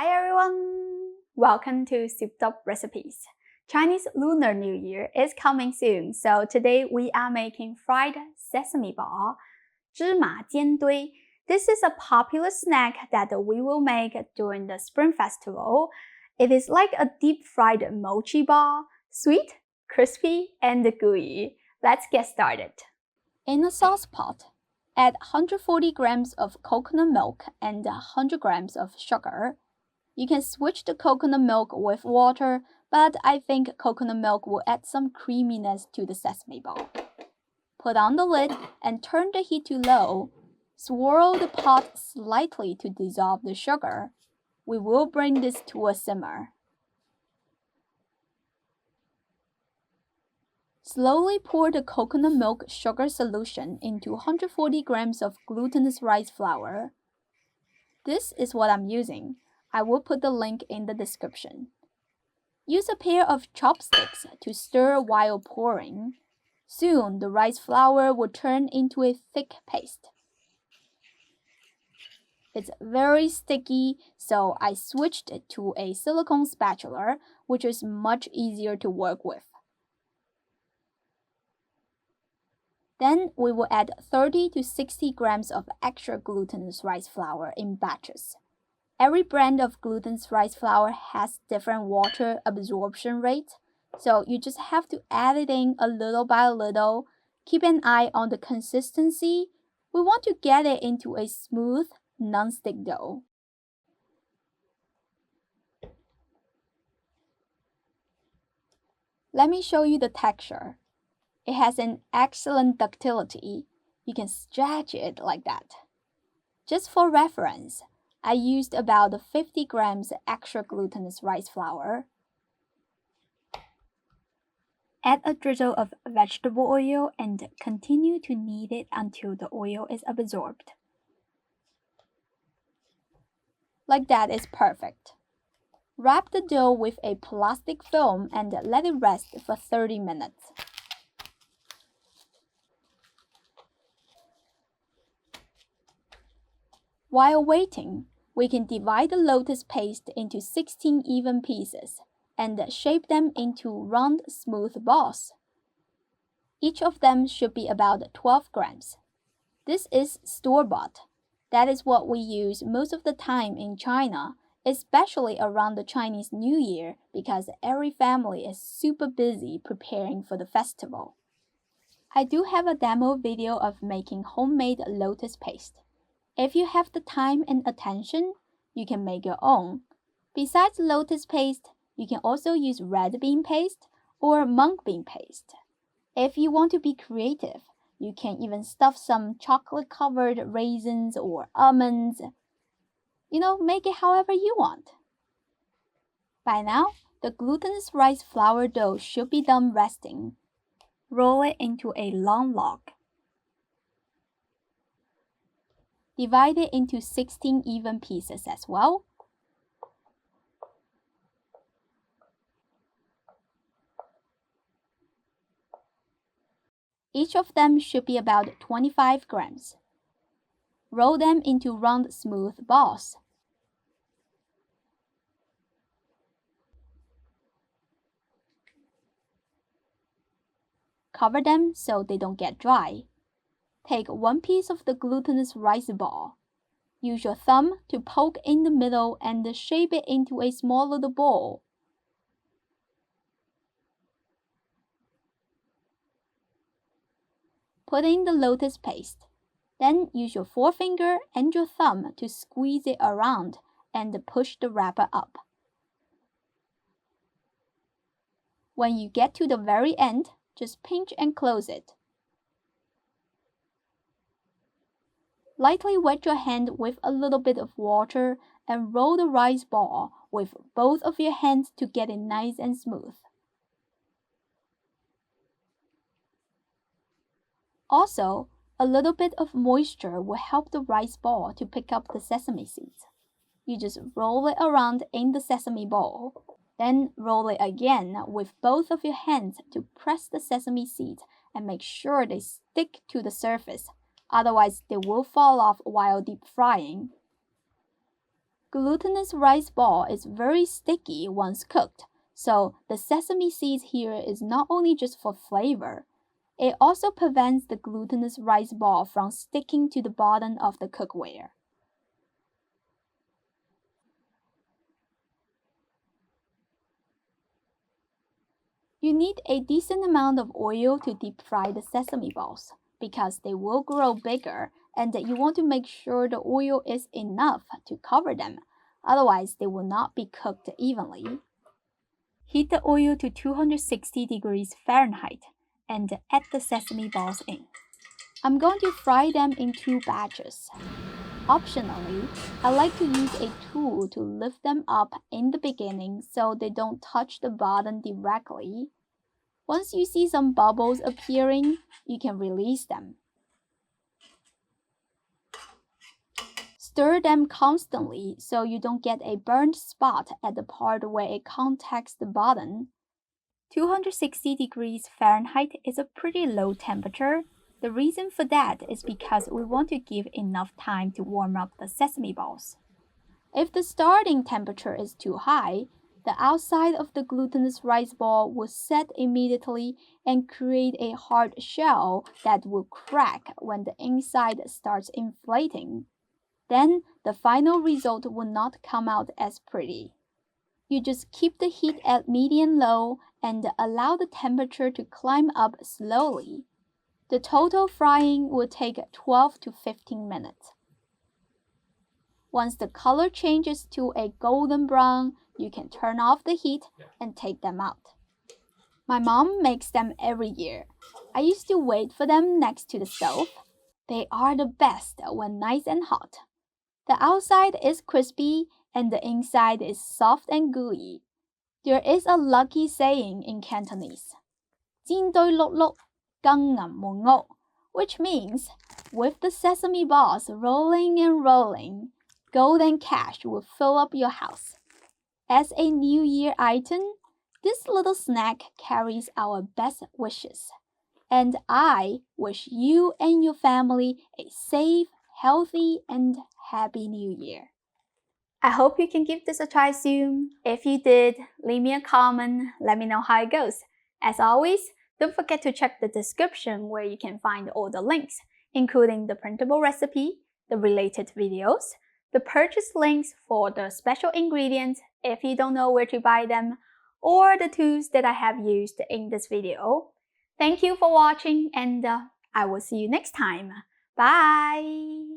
Hi everyone! Welcome to Souped Up Recipes. Chinese Lunar New Year is coming soon, so today we are making fried sesame ball, 芝麻煎堆. This is a popular snack that we will make during the Spring Festival. It is like a deep-fried mochi ball, sweet, crispy, and gooey. Let's get started. In a sauce pot, add 140 grams of coconut milk and 100 grams of sugar. You can switch the coconut milk with water, but I think coconut milk will add some creaminess to the sesame ball. Put on the lid and turn the heat to low. Swirl the pot slightly to dissolve the sugar. We will bring this to a simmer. Slowly pour the coconut milk sugar solution into 140 grams of glutinous rice flour. This is what I'm using. I will put the link in the description. Use a pair of chopsticks to stir while pouring. Soon, the rice flour will turn into a thick paste. It's very sticky, so I switched to a silicone spatula, which is much easier to work with. Then we will add 30 to 60 grams of extra glutinous rice flour in batches. Every brand of glutinous rice flour has different water absorption rate, so you just have to add it in a little by little. Keep an eye on the consistency. We want to get it into a smooth, non-stick dough. Let me show you the texture. It has an excellent ductility. You can stretch it like that. Just for reference, I used about 50 grams extra glutinous rice flour. Add a drizzle of vegetable oil and continue to knead it until the oil is absorbed. Like that is perfect. Wrap the dough with a plastic film and let it rest for 30 minutes. While waiting, we can divide the lotus paste into 16 even pieces and shape them into round, smooth balls. Each of them should be about 12 grams. This is store-bought. That is what we use most of the time in China, especially around the Chinese New Year because every family is super busy preparing for the festival. I do have a demo video of making homemade lotus paste. If you have the time and attention, you can make your own. Besides lotus paste, you can also use red bean paste or mung bean paste. If you want to be creative, you can even stuff some chocolate-covered raisins or almonds. Make it however you want. By now, the glutinous rice flour dough should be done resting. Roll it into a long log. Divide it into 16 even pieces as well. Each of them should be about 25 grams. Roll them into round, smooth balls. Cover them so they don't get dry. Take one piece of the glutinous rice ball. Use your thumb to poke in the middle and shape it into a small little ball. Put in the lotus paste. Then use your forefinger and your thumb to squeeze it around and push the wrapper up. When you get to the very end, just pinch and close it. Lightly wet your hand with a little bit of water and roll the rice ball with both of your hands to get it nice and smooth. Also, a little bit of moisture will help the rice ball to pick up the sesame seeds. You just roll it around in the sesame ball. Then roll it again with both of your hands to press the sesame seeds and make sure they stick to the surface. Otherwise, they will fall off while deep frying. Glutinous rice ball is very sticky once cooked, so the sesame seeds here is not only just for flavor, it also prevents the glutinous rice ball from sticking to the bottom of the cookware. You need a decent amount of oil to deep fry the sesame balls because they will grow bigger and you want to make sure the oil is enough to cover them, otherwise they will not be cooked evenly. Heat the oil to 260 degrees Fahrenheit and add the sesame balls in. I'm going to fry them in 2 batches. Optionally, I like to use a tool to lift them up in the beginning so they don't touch the bottom directly. Once you see some bubbles appearing, you can release them. Stir them constantly so you don't get a burnt spot at the part where it contacts the bottom. 260 degrees Fahrenheit is a pretty low temperature. The reason for that is because we want to give enough time to warm up the sesame balls. If the starting temperature is too high, the outside of the glutinous rice ball will set immediately and create a hard shell that will crack when the inside starts inflating. Then the final result will not come out as pretty. You just keep the heat at medium-low and allow the temperature to climb up slowly. The total frying will take 12 to 15 minutes. Once the color changes to a golden brown, you can turn off the heat and take them out. My mom makes them every year. I used to wait for them next to the stove. They are the best when nice and hot. The outside is crispy and the inside is soft and gooey. There is a lucky saying in Cantonese, 煎堆碌碌，金銀滿屋, which means, with the sesame balls rolling and rolling, golden cash will fill up your house. As a New Year item, this little snack carries our best wishes. And I wish you and your family a safe, healthy, and happy New Year. I hope you can give this a try soon. If you did, leave me a comment, let me know how it goes. As always, don't forget to check the description where you can find all the links, including the printable recipe, the related videos, the purchase links for the special ingredients if you don't know where to buy them, or the tools that I have used in this video. Thank you for watching and I will see you next time. Bye!